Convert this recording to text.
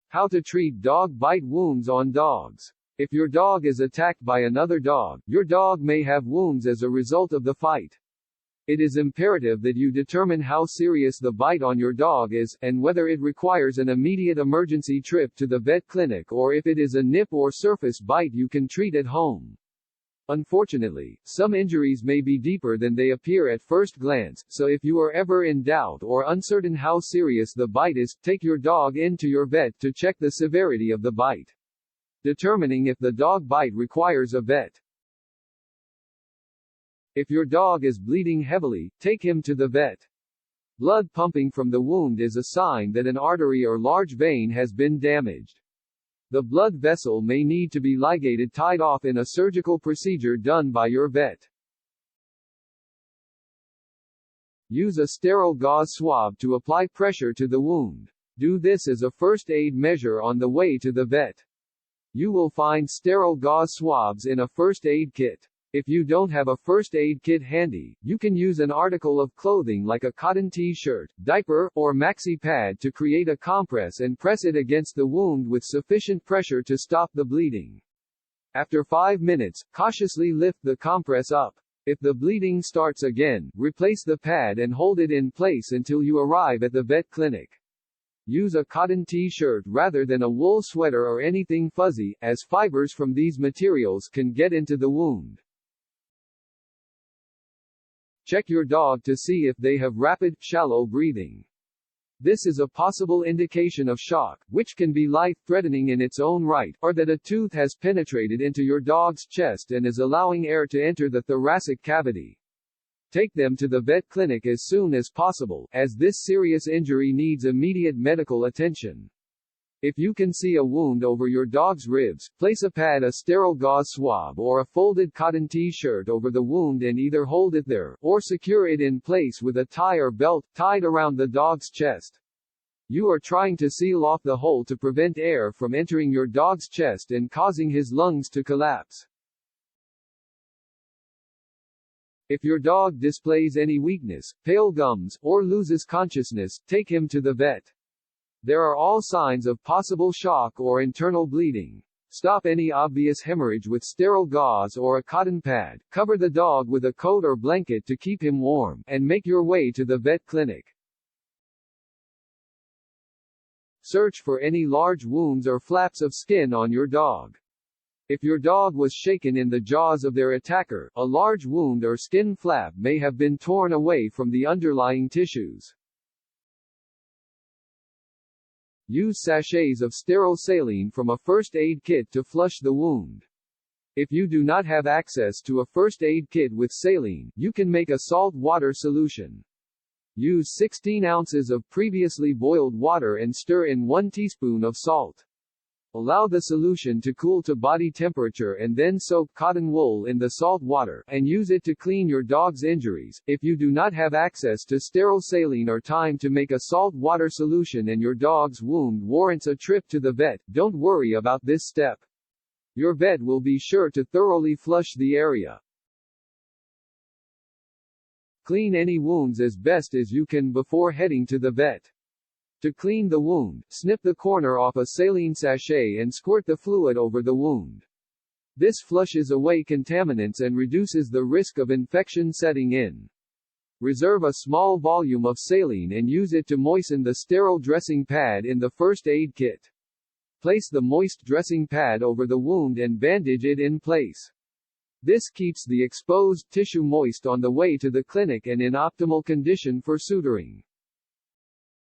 How to treat dog bite wounds on dogs. If your dog is attacked by another dog, your dog may have wounds as a result of the fight. It is imperative that you determine how serious the bite on your dog is, and whether it requires an immediate emergency trip to the vet clinic or if it is a nip or surface bite you can treat at home. Unfortunately, some injuries may be deeper than they appear at first glance, so if you are ever in doubt or uncertain how serious the bite is, take your dog in to your vet to check the severity of the bite. Determining if the dog bite requires a vet. If your dog is bleeding heavily, take him to the vet. Blood pumping from the wound is a sign that an artery or large vein has been damaged. The blood vessel may need to be ligated, tied off in a surgical procedure done by your vet. Use a sterile gauze swab to apply pressure to the wound. Do this as a first aid measure on the way to the vet. You will find sterile gauze swabs in a first aid kit. If you don't have a first aid kit handy, you can use an article of clothing like a cotton t-shirt, diaper, or maxi pad to create a compress and press it against the wound with sufficient pressure to stop the bleeding. After 5 minutes, cautiously lift the compress up. If the bleeding starts again, replace the pad and hold it in place until you arrive at the vet clinic. Use a cotton t-shirt rather than a wool sweater or anything fuzzy, as fibers from these materials can get into the wound. Check your dog to see if they have rapid, shallow breathing. This is a possible indication of shock, which can be life-threatening in its own right, or that a tooth has penetrated into your dog's chest and is allowing air to enter the thoracic cavity. Take them to the vet clinic as soon as possible, as this serious injury needs immediate medical attention. If you can see a wound over your dog's ribs, place a pad, a sterile gauze swab, or a folded cotton t-shirt over the wound and either hold it there, or secure it in place with a tie or belt, tied around the dog's chest. You are trying to seal off the hole to prevent air from entering your dog's chest and causing his lungs to collapse. If your dog displays any weakness, pale gums, or loses consciousness, take him to the vet. There are all signs of possible shock or internal bleeding. Stop any obvious hemorrhage with sterile gauze or a cotton pad, cover the dog with a coat or blanket to keep him warm, and make your way to the vet clinic. Search for any large wounds or flaps of skin on your dog. If your dog was shaken in the jaws of their attacker, a large wound or skin flap may have been torn away from the underlying tissues. Use sachets of sterile saline from a first aid kit to flush the wound. If you do not have access to a first aid kit with saline, you can make a salt water solution. Use 16 ounces of previously boiled water and stir in 1 teaspoon of salt. Allow the solution to cool to body temperature and then soak cotton wool in the salt water, and use it to clean your dog's injuries. If you do not have access to sterile saline or time to make a salt water solution and your dog's wound warrants a trip to the vet, don't worry about this step. Your vet will be sure to thoroughly flush the area. Clean any wounds as best as you can before heading to the vet. To clean the wound, snip the corner off a saline sachet and squirt the fluid over the wound. This flushes away contaminants and reduces the risk of infection setting in. Reserve a small volume of saline and use it to moisten the sterile dressing pad in the first aid kit. Place the moist dressing pad over the wound and bandage it in place. This keeps the exposed tissue moist on the way to the clinic and in optimal condition for suturing.